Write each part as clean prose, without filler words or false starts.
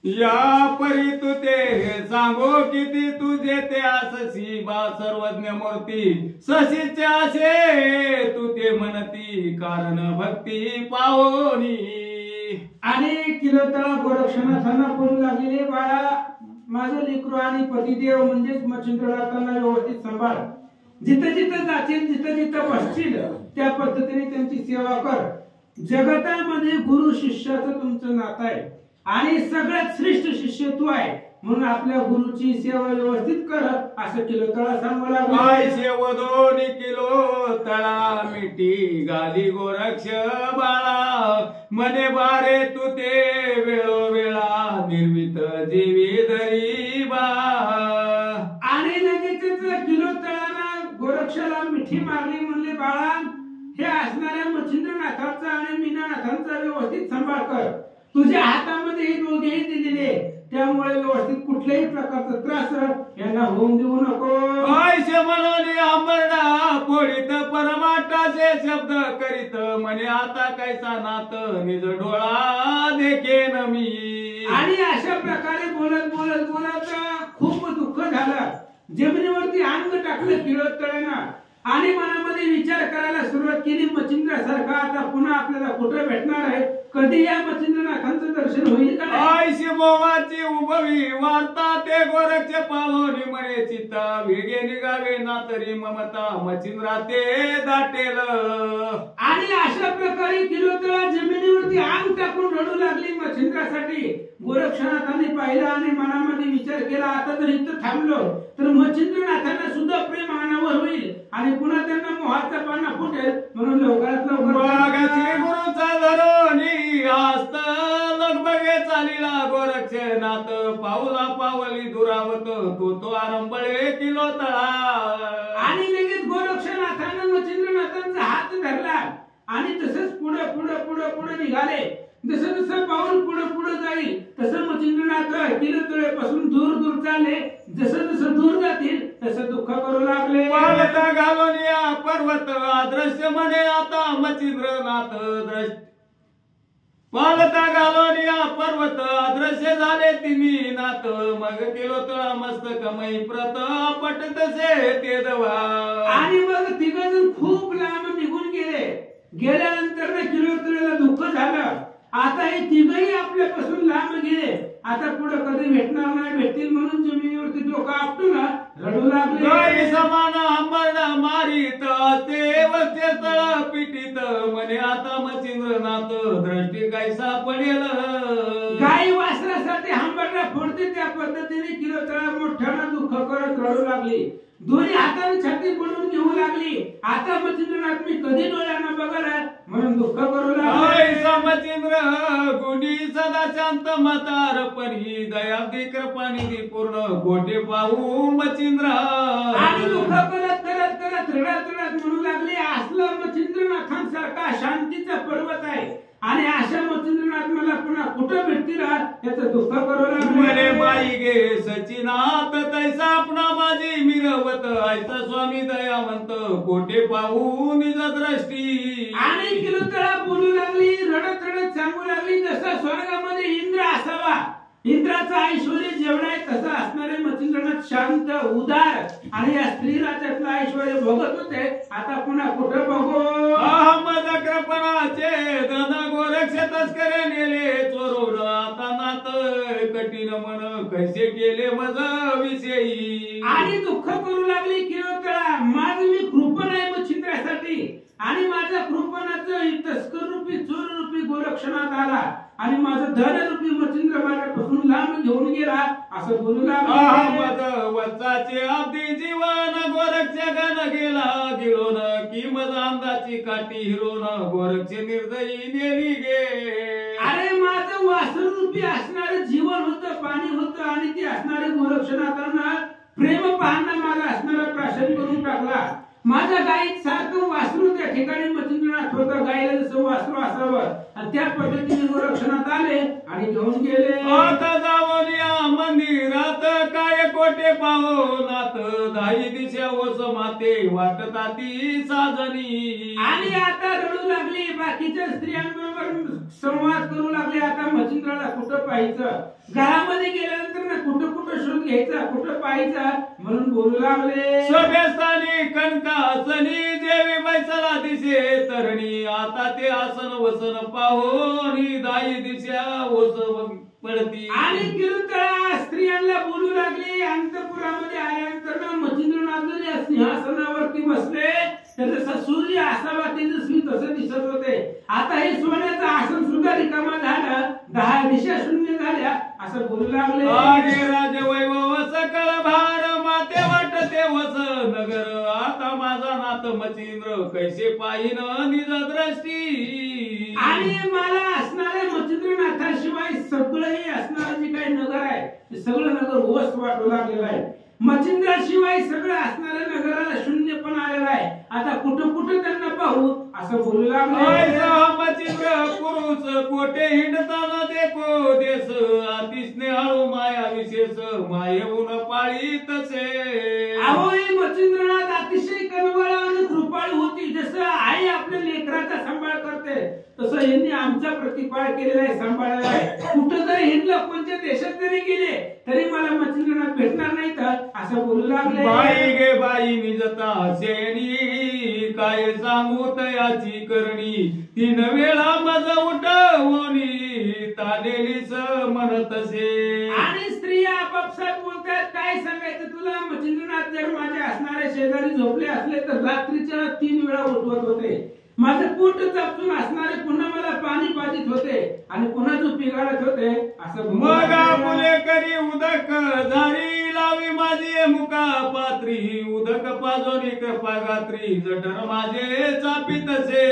या परी तू ते सांगो किती तुझे ते अससी बा सर्वज्ञ मूर्ती सशीचे असे तू ते म्हणती कारण भक्ती पावनी। आणि किलोतळा गोरक्षनाथांना बोलू लागलेले बाळा माझं लेकरू आणि पतिदेव म्हणजेच मच्छिंद्रनाथांना व्यवस्थित सांभाळ, जिथं जिथं जाशील जिथं जिथं बसशील त्या पद्धतीने त्यांची सेवा कर। जगतामध्ये गुरु शिष्याचं तुमचं नातं आहे आणि सगळ्यात श्रेष्ठ शिष्य तू आहे म्हणून आपल्या गुरुची सेवा व्यवस्थित कर असं किलोतळा सांगू लागला। काय शेव 2 किलो तळा मिठी गाली गोरक्ष बाळा मने बारे तू ते वेळोवेळा निर्मित जीवी धरी बा। आणि लगेच किलोतळाला गोरक्षाला मिठी मारली म्हणले बाळा हे असणाऱ्या मच्छिंद्रनाथांचा आणि मीनानाथांचा व्यवस्थित सांभाळ कर। तुझ्या हातामध्ये हे दोघेही दिलेले त्यामुळे व्यवस्थित कुठल्याही प्रकारचा त्रास यांना होऊन देऊ नको। ऐसे म्हणून अंबरडा पोळीत परमाटाचे शब्द करीत म्हणे आता कैसा नात निज डोळा देखेन मी। आणि अशा प्रकारे बोलत बोलत बोलत खूप दुःख झालं, जमिनीवरती अंग टाकलं किलोतळ्यानं आणि मनामध्ये विचार करायला सुरुवात केली मच्छिंद्रासारखा आता पुन्हा आपल्याला कुठे भेटणार आहे, कधी या मच्छिंद्रनाथांचं दर्शन होईल का? ऐशी मोहाची उभवी वार्ता ते गोरक्ष पावनी म्हणे चित्ता वेगे निघावे ना तरी ममता मच्छिंद्रा ते दाटेल। आणि अशा प्रकारे किलोतळा जमिनीवरती अंग टाकून रडू लागली मच्छिंद्रासाठी। गोरक्षनाथांनी पाहिलं आणि मनामध्ये विचार केला आता जर इथं थांबलो तर मच्छिंद्रनाथांना सुद्धा प्रेम अनावर होईल आणि पुन्हा त्यांना मोहाचा पाना फुटेल म्हणून लवकरात लवकर गुरुचा धरोनी हस्त लगबगे चालीला गोरक्षनाथ पाऊला पावली दुरावत तो आरंभळे किलोतळा। आणि लगेच गोरक्षनाथानं मच्छिंद्रनाथांचा हात धरला आणि तसंच पुढे पुढे पुढे पुढे निघाले। जसं जसं पाऊल पुढे पुढे जाईल तसं मच्छिंद्रनाथ किलोतळ्यापासून दूर दूर चालले, जसं जसं दूर जातील तसं दुःख करू लागले। पालता घालून या पर्वत अदृश्य म्हणे आता मच्छिंद्रनाथ पालता घालून या पर्वत अदृश्य झाले तिन्ही नाथ मग किलोतळा मस्तक मै प्रत पट तसे ते दवा। आणि मग तिघजण खूप लांब निघून गेले, गेल्यानंतर किलोतळ्याला दुःख झालं आता हे तिघही आपल्यापासून लांब गेले आता पुढे कधी भेटणार नाही भेटतील म्हणून जमिनीवरती डोकं आपटून रडू लागले। समान अंबरडा मारित ते वस्ते तळ पिटीत म्हणे आता मच्छिंद्रनाथ दृष्टी काय सापडेल। गाई वासरासाठी हंबरडा फोडते त्या पद्धतीने किलोतळा मोठ्यानं दुःख करत रडू लागली, दोन्ही हाताने छाती बनवून घेऊ लागली आता मच्छिंद्रनाथ मी कधी डोळ्यांना बघायला म्हणून दुःख करू लागले। मच्छिंद्र गुणी सदा शांत म्हातार परी दयाब्दी कृपानिधी पूर्ण गोटे पाहू मच्छिंद्र आणि दुःख करत करत करत रडत रडत म्हणू लागले असलं मच्छिंद्रनाथांसारखा शांतीचा पर्वत आहे आणि अशा मच्छिंद्रनाथ मला पुन्हा कुठे भेटतील याचं दुःख करू लागले। बाई गे सचिनाथ तैसा आपणा माझी मिरवत ऐसा स्वामी दयावंत कोटे पाहू निज दृष्टी। आणि किलोतळा बोलू लागली रडत रडत सांगू लागली जसं स्वर्गामध्ये इंद्र असावा, इंद्राचं ऐश्वर्य जेवढं आहे तसं असणारे मच्छिंद्रनाथ शांत उदार आणि या स्त्री राज्यातलं ऐश्वर्य भोगत होते आता पुन्हा कुठं बघू। अहमद कृपणाचे धन गोरक्ष तस्करे नेले चोरून आता नात कठीण मन कैसे केले मज विषयी। आणि दुःख करू लागली किलोतळा माझं मी कृपण आहे मच्छिंद्रासाठी आणि माझ्या कृपणाचं तस्कर रूपी चोर रूपी गोरक्षनाथ आला आणि माझं धन रूपी मच्छिंद्र माझ्यापासून लांब घेऊन गेला असं बोलू लागला। वत्साचे अब्दी जीवन गोरक्ष गण गेला गिळून की मज अंदाची काठी हिरोन गोरक्ष निर्दयी नेली गे। अरे माझं वासरू रूपी असणारं जीवन होतं पाणी होतं आणि ते असणारे गोरक्षनाथांना प्रेम पाहणं माझा असणारा प्राशन करून टाकला। माझ्या गाईत सारखं वासरू त्या ठिकाणी मच्छिंद्रनाथ होतं, गाईला जसं वासरू असावं आणि त्या पद्धतीने गोरक्षनाथ आले आणि घेऊन गेले। आता जाऊन या मंदिरात काय कोटे पाहू नाथ दाई दिशे दिशा ओस माते वाटता ती साजनी. आणि आता रडू लागली, बाकीच्या स्त्रियांबरोबर संवाद करू लागले. आता मच्छिंद्राला कुठं पाहायचं, घरामध्ये गेल्यानंतर ना कुठं कुठं शोध घ्यायचा, कुठं पाहायचा म्हणून बोलू लागले. सभ्यस्थानी कणकासनी देवी बैसला दिसे तरणी. आता ते आसन वसन पाहोनी दाई दिशा ओस पडती. आणि किरुतळा स्त्रियांना बोलू लागली. अंतपुरामध्ये आल्यानंतर ना मच्छिंद्रनाथ या सिंहासनावरती बसले. तर जसा सूर्य असावा तेजस्वी तसं दिसत होते. आता हे सोन्याचं आसन सुद्धा रिकामा झालं, 10 दिशा शून्य झाल्या असं बोलू लागले. राजवैभव सकळ भार माते वाटते वस नगर. आता माझा नाथ मच्छिंद्र कैसे पाहिन निज दृष्टी. आणि मला असणाऱ्या मच्छिंद्रनाथाशिवाय सगळंही असणारं जे काही नगर आहे ते सगळं नगर ओस वाटू लागलेलं आहे. मच्छिंद्राशिवाय सगळं असणाऱ्या नगराला शून्य पण आलेलं आहे. आता कुठं कुठं त्यांना पाहू असं बोलू लागले. मच्छिंद्र पुरुष कोटे हिंडताना देखो देश. अति स्नेहाळू माया विशेष मायेहून पाळी तसे. अहो ही मच्छिंद्रनाथ अतिशय कनवळ आणि कृपाळू होती. जसं आई आपल्या लेकराचा सांभाळ करते तसं यांनी आमचा प्रतिपाळ केलेला आहे, सांभाळलेला आहे. कुठं जरी हिंडलं, कोणत्या देशात जरी गेले तरी मला मच्छिंद्रनाथ भेटणार नाही तर असं बोलू लागले. बाई गे बाई निजता शेणी काय सांगू तयाची करणी. 3 वेळा मज उठवणी तानेलीस म्हणतसे. आणि स्त्रिया आपापसात बोलतात, काय सांगायचं तुला. मच्छिंद्रनाथ जर माझ्या असणाऱ्या शेजारी झोपले असले तर रात्रीच्या 3 वेळा उठवत होते. माझं पोट चापसून असणारे पुन्हा मला पाणी पाजित होते आणि पुन्हा झोपी गाळत होते असं. मग मुले करी उदक झारी लावी माझी मुका पात्री. उदक पाजोनी कृपा गात्री जठर माझे चापितसे.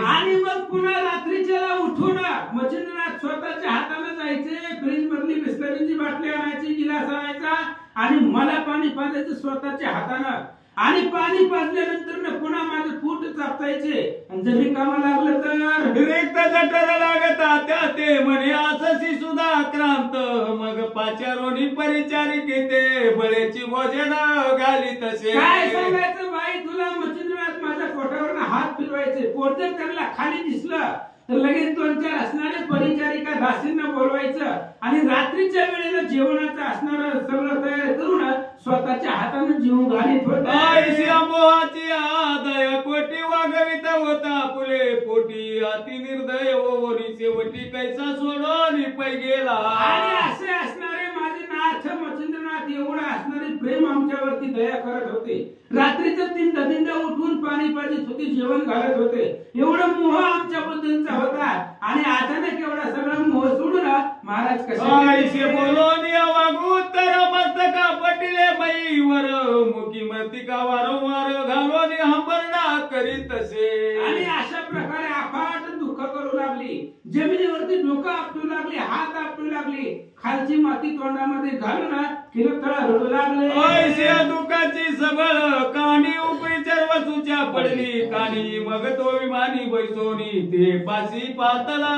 आणि मग पुन्हा रात्रीच्याला उठून मच्छिंद्रनाथ स्वतःच्या हाताने जायचे, फ्रीज मधली बिस्लरीची बाटली आणायची, गिलास आणायचा आणि मला पाणी पाजायचं स्वतःच्या हाताने. आणि पाणी पाजल्यानंतर पुन्हा माझं पोट चापतायचे. आणि जर रिकामा लागलं तर रिक्त जठर लागता त्या ते म्हणे असशी सुद्धा क्रांत. मग पाचारोनी परिचारिके ते बळेची भोजन घाली तसे. काय सांगायचं बाई तुला. मच्छिंद्रनाथ माझ्या पोटावर हात फिरवायचे. पोट जर त्यांना खाली दिसलं तर लगेच 2-4 असणारे परिचारिका दासींना बोलवायचं आणि रात्रीच्या वेळेला जेवणाचं असणारं सगळं तयार करून स्वतःच्या हाताने जीव घालीत होता. मोहाची आदय कोटी वागवित होता फुले पोटी. अति निर्दय ओवरी शेवटी कैसा सोडून पै गेला. आणि असे असणारे माझे नाथ मच्छिंद्रनाथ एवढं असणारे प्रेम आमच्यावरती दया करत होते. रात्रीचं 3 उठून पाणी पाजित होते, जेवण घालत होते. एवढं मोह आमच्याबद्दलचा होता. आणि अचानक एवढा सगळा मोह सोडून महाराज कसे बोलून वागू तर मस्तका पटिले मईवर. मुखी मर्तिका वारंवार घालून हंबरडा करीत तसे. आणि अशा प्रकारे अफाट दुःख करू लागली. जमिनीवरती डोकं आपटू लागली, हात आपटू लागली. खालची माती तोंडामध्ये घालून किरतळा रडू लागले. ऐसे दुःखाची सबळ कानी उपरीचर वसूच्या पडली कानी. मग तो विमानी बैसोनी ते पाशी पातला.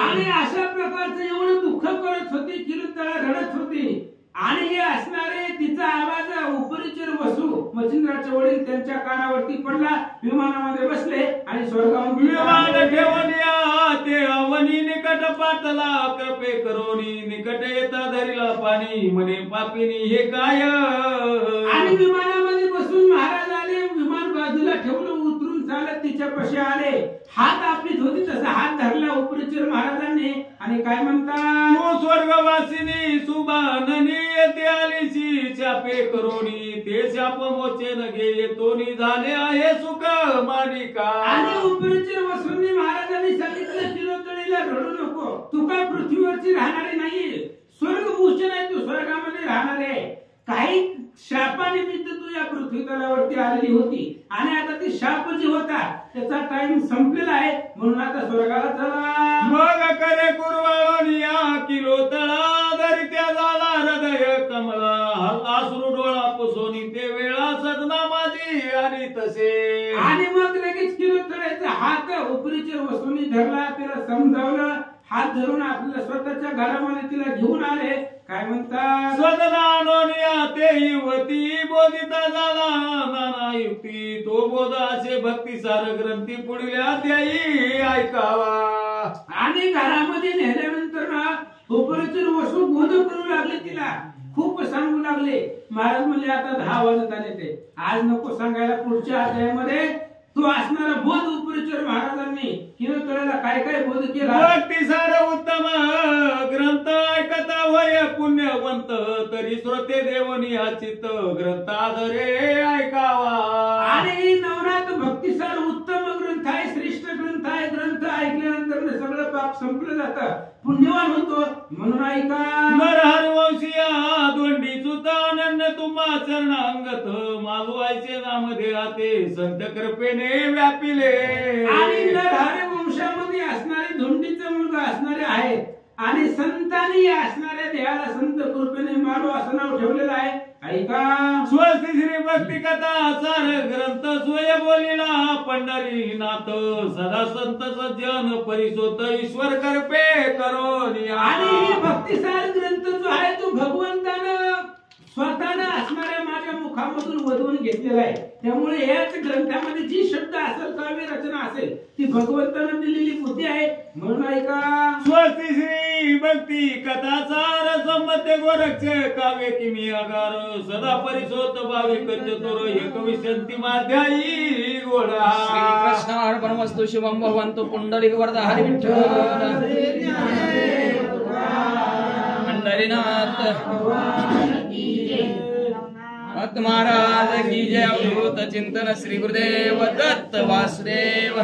आणि अशा प्रकारचं एवढं दुःख करत होती, किरतळा रडत होती. आणि हे असणारे तिचा आवाज उपरीचर वसू मच्छिंद्राचे वडील त्यांच्या कानावरती पडला. विमानामध्ये बसले आणि स्वर्गावर विमान ठेवून ते अवनी निकट पातला. कृपे करोनी निकट येता धरिला पाणी म्हणे पापिनी हे काय. आणि विमानामध्ये बसून महाराज आले. विमान बाजूला ठेवलं, उतरून चालत तिच्यापाशी आले. हात आपलीत होती तसा हात धरला उपरीचर महाराजांनी आणि काय म्हणतात. तू स्वर्गवासिनी सुबाननी येते आलीशी चापे करोनी. ते शाप मोचेन घे तोनी झाले आहे सुख मानिका. आणि उपरीचर वसूंनी महाराजांनी सांगितलं किलोतळीला रडू नको. तू काय पृथ्वीवरची राहणारी नाही, स्वर्गभूषण आहे, तू स्वर्गामध्ये राहणार आहे. काही शापानिमित्त तू या पृथ्वी तलावरती आलेली होती आणि आता ती शाप जी होता त्याचा टाइम संपलेला आहे म्हणून आता स्वर्गाला चला. मग करे कुरवाळोनिया किलोतळा धरित्या झाला हृदय कमला. अश्रू डोळा पुसोनी ते वेळा सदना माझी आणि तसे. आणि मग लगेच किलोतळ्याचा हात उपरीचर वसूंनी धरला, त्याला समजावलं. हात धरून आपल्या स्वतःच्या घरामध्ये तिला घेऊन आले. काय म्हणतात? स्वतःनोनिया ते युवती बोधिता झाला नाना युक्ती तो बोध असे भक्ती सार ग्रंथी पुढल्या त्याई ऐकावा. आणि घरामध्ये नेल्यानंतर ना उपरचर वसू बोध करू लागले, तिला खूप सांगू लागले. महाराज म्हणले आता 10 वाजत आले ते आज नको सांगायला, पुढच्या अध्यायामध्ये तो असणारा बोध उपरचर महाराजांनी किलोतळ्याला काय काय बोध केला. भक्ती सार उत्तम ग्रंथ ऐकता वय पुण्यवंत तरी श्रोते देवनी हा चित्त ग्रंथ आदरे ऐकावा. आणि नवनाथ भक्तिसार उत्तम ग्रंथ आहे, श्रेष्ठ ग्रंथ आहे. ग्रंथ ऐकल्यानंतर सगळं पाप संपलं जातं, पुण्यवान होतो. म्हणून ऐका. नरहर वंशीया दोंडी सुतानंद तुम्हा चरणांगत मालवायचे नामधे आते संत कृपेने व्यापिले. आणि नरहर वंशामध्ये असणारे धोंडीचा मुलगा असणारे आहेत आणि संतांनी असणाऱ्या देवाला संत कृपेने मालो असं नाव ठेवलेलं आहे. ऐका. स्वस्ती श्री भक्ती कथा सार ग्रंथ सोय बोलिला पंढरीनाथ सदा संत सज्जन परिसोत ईश्वर कृपे करोनी. आणि भक्तिसार ग्रंथ जो आहे तो भगवंतानं स्वतःनं असणाऱ्या माझ्या मुखामधून वधवून घेतलेला आहे. त्यामुळे याच ग्रंथामध्ये जी शब्द असेल, काव्य रचना असेल, ती भगवंतानं दिलेली बुद्धी आहे. म्हणून ऐका. स्वस्ती श्री भक्ती कथा सार संमते गोरक्ष काव्य किमी अगार सदा परिसोत भाविक चतुर एक विशंती गोडा. श्री कृष्ण अर्पणमस्तु शिवं भवन्तु पुंडलिक वरदा हरि विठ्ठल पंढरीनाथ भक्त महाराज की जय. अवधूत चिंतन श्री गुरुदेव दत्त वासुदेव.